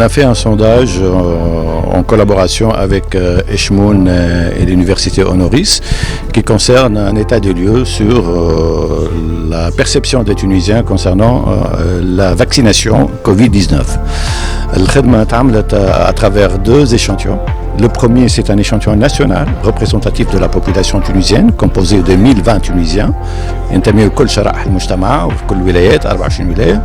a fait un sondage en collaboration avec Eshmoun et l'université Honoris qui concerne un état des lieux sur la perception des Tunisiens concernant la vaccination Covid-19. الخدمة تعملت à travers deux échantillons. Le premier, c'est un échantillon national représentatif de la population tunisienne, composé de 1020 Tunisiens. ينتمي لكل شرائح المجتمع وفي كل الولايات 24 ولاية.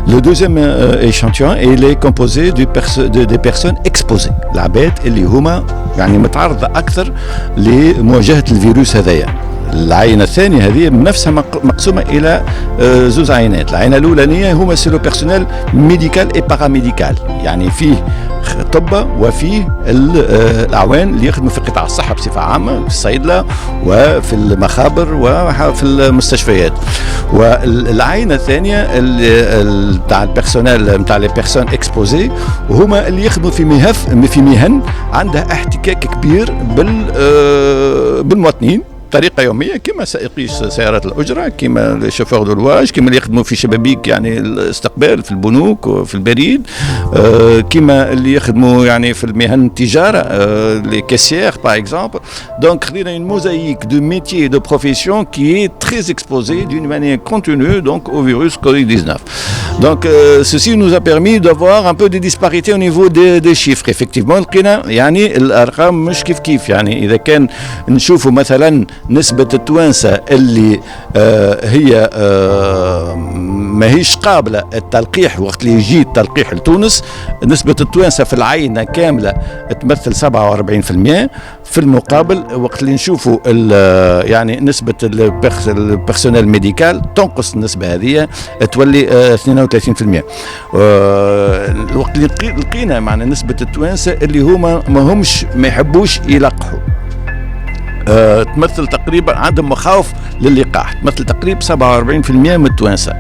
Le deuxième échantillon, il est composé des personnes exposées. العباد اللي هما يعني متعرضة أكثر لمواجهة الفيروس هذايا. العينة الثانية هذه نفسها مقسومة إلى زوز عينات. العينة الأولانية هما سي لو بيرسونيل ميديكال اي باراميديكال، يعني فيه طب وفيه الأعوان اللي يخدموا في قطاع الصحة بصفة عامة، في الصيدلة وفي المخابر وفي المستشفيات. والعينة الثانية تاع البيرسونيل تاع لي بيرسون اكسبوزي، وهما اللي يخدموا في مهن عندها احتكاك كبير بالمواطنين بطريقة يومية، كما سائقي سيارات الأجرة، كما شوفور دو لواج، كما اللي يخدموا في شبابيك يعني الاستقبال في البنوك وفي البريد، كما اللي يخدموا يعني في المهن التجارة لي كاسيير باغ اكزومبل. دونك خدينا une mosaïque de métiers et de professions qui est très exposée d'une manière continue donc au virus Covid-19. Donc ceci nous a permis d'avoir un peu des disparités au niveau des chiffres. Effectivement لقينا يعني الأرقام مش كيف يعني إذا كان نشوفوا مثلا نسبة التوانسة اللي هي ما هيش قابلة التلقيح وقت اللي يجي التلقيح لتونس، نسبة التوانسة في العينة كاملة تمثل 47%. في المقابل وقت اللي نشوفوا يعني نسبة البيرسونيل ميديكال تنقص النسبة هذه تولي 32%. الوقت اللي لقينا معنا نسبة التوانسة اللي هما ما يحبوش يلقحوا، تمثل تقريبا عندهم مخاوف للقاح، تمثل تقريبا 47% من التوانسة.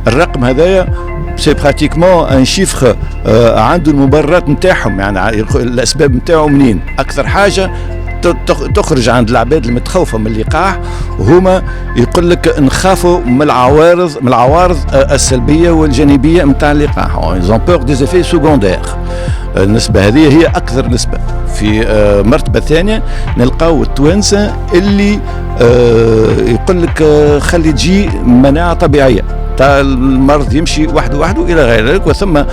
الرقم هذايا سي براتيكمون ان شيفر عنده المبررات نتاعهم، يعني الاسباب نتاعو منين. اكثر حاجة تخرج عند العباد المتخوفة من اللقاح وهما يقول لك نخافوا من العوارض السلبية والجانبية نتاع اللقاح. ils ont peur des effets secondaires. النسبة هذه هي أكثر نسبة. في مرتبة ثانية نلقاو التوانسة اللي يقول لك خلي تجي مناعة طبيعية، المرض يمشي وحده الى غير ذلك. وثم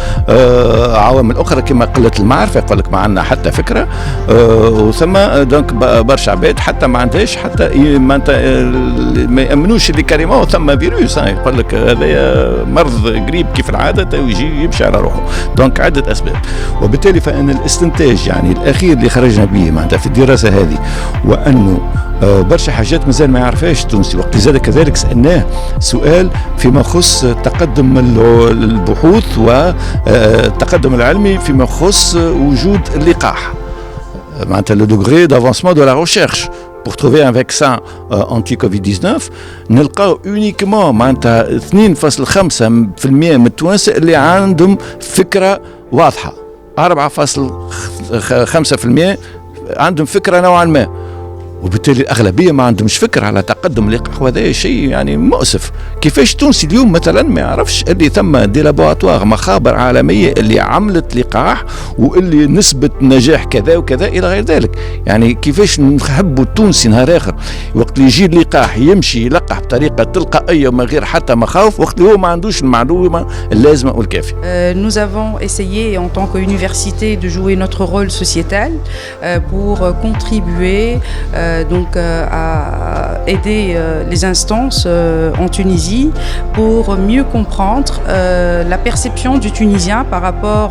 عوامل اخرى كما قله المعرفه، يقول لك ما عندنا حتى فكره، وثم دونك برشا عباد حتى ما عندهاش حتى ما يامنوش اللي كريمه ثم فيروس، يقول لك هذا مرض قريب كيف العاده ويجي يمشي على روحه. دونك عده اسباب. وبالتالي فان الاستنتاج يعني الاخير اللي خرجنا به معناتها في الدراسه هذه، وانه برشا حاجات مازال ما يعرفهاش التونسي. وقت زاد كذلك سألناه سؤال فيما يخص تقدم البحوث والتقدم العلمي فيما يخص وجود اللقاح، معناتها le degré d'avancement de la recherche pour trouver un vaccin anti-Covid-19. نلقاو uniquement معناتها 2.5% من التوانسة اللي عندهم فكرة واضحة، 4.5% عندهم فكرة نوعا ما، وبالتالي الأغلبية ما عندهمش فكرة على تقدم اللقاح. وهذا شيء يعني مؤسف. كيفاش تونسي اليوم مثلا ما يعرفش اللي ثم دي لابوراتوار مخابر عالمية اللي عملت لقاح واللي نسبة نجاح كذا وكذا إلى غير ذلك. يعني كيفاش نحبوا التونسي نهار آخر وقت اللي يجي اللقاح يمشي يلقح بطريقة تلقائية ومن غير حتى مخاوف، وقت اللي هو ما عندوش المعلومة اللازمة والكافية. Nous avons essayé en tant qu'université de jouer notre rôle sociétal pour contribuer donc à aider les instances en Tunisie pour mieux comprendre la perception du Tunisien par rapport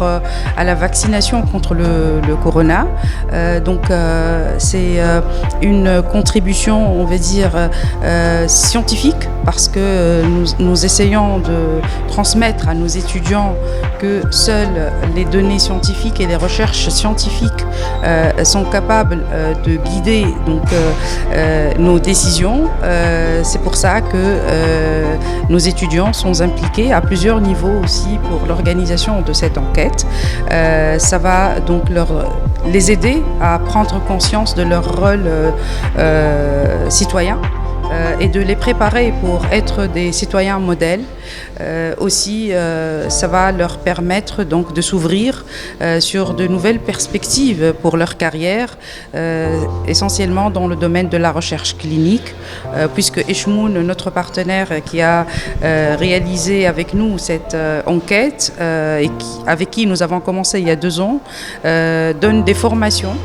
à la vaccination contre le corona. Donc c'est une contribution, on va dire, scientifique, parce que nous essayons de transmettre à nos étudiants que seules les données scientifiques et les recherches scientifiques sont capables de guider donc nos décisions. C'est pour ça que nos étudiants sont impliqués à plusieurs niveaux aussi pour l'organisation de cette enquête. Ça va donc les aider à prendre conscience de leur rôle citoyen et de les préparer pour être des citoyens modèles Aussi, ça va leur permettre donc de s'ouvrir sur de nouvelles perspectives pour leur carrière, essentiellement dans le domaine de la recherche clinique, puisque Eshmoun, notre partenaire qui a réalisé avec nous cette enquête et avec qui nous avons commencé il y a 2 ans, donne des formations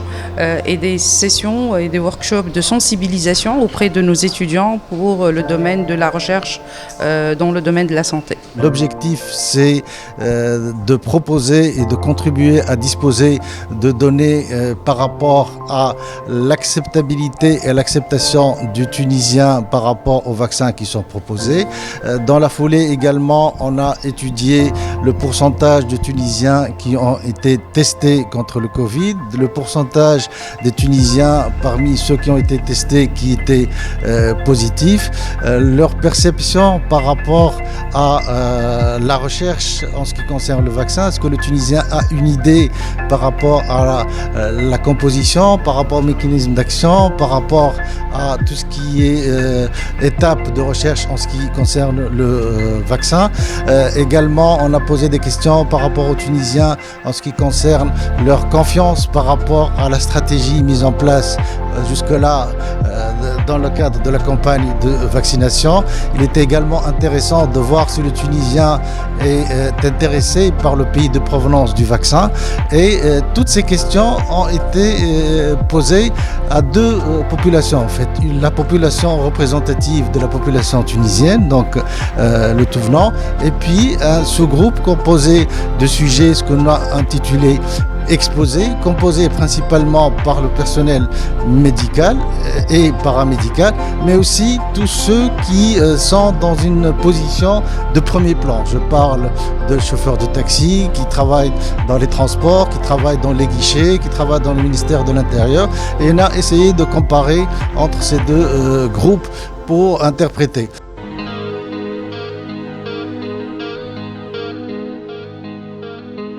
et des sessions et des workshops de sensibilisation auprès de nos étudiants pour le domaine de la recherche dans le domaine de la santé. L'objectif, c'est de proposer et de contribuer à disposer de données par rapport à l'acceptabilité et l'acceptation du Tunisien par rapport aux vaccins qui sont proposés. Dans la foulée également, on a étudié le pourcentage de Tunisiens qui ont été testés contre le Covid, le pourcentage des Tunisiens parmi ceux qui ont été testés qui étaient positifs, leur perception par rapport à la recherche en ce qui concerne le vaccin. Est-ce que le Tunisien a une idée par rapport à la composition, par rapport au mécanisme d'action, par rapport à tout ce qui est étape de recherche en ce qui concerne le vaccin. Également, on a posé des questions par rapport aux Tunisiens en ce qui concerne leur confiance par rapport à la stratégie mise en place jusque-là dans le cadre de la campagne de vaccination. Il était également intéressant de voir si le Tunisien est intéressé par le pays de provenance du vaccin. Et toutes ces questions ont été posées à 2 populations en fait. La population représentative de la population tunisienne, donc le tout venant, et puis un sous-groupe composé de sujets, ce qu'on a intitulé exposé, composé principalement par le personnel médical et paramédical, mais aussi tous ceux qui sont dans une position de premier plan. Je parle de chauffeurs de taxi qui travaillent dans les transports, qui travaillent dans les guichets, qui travaillent dans le ministère de l'Intérieur, et on a essayé de comparer entre ces 2 groupes pour interpréter.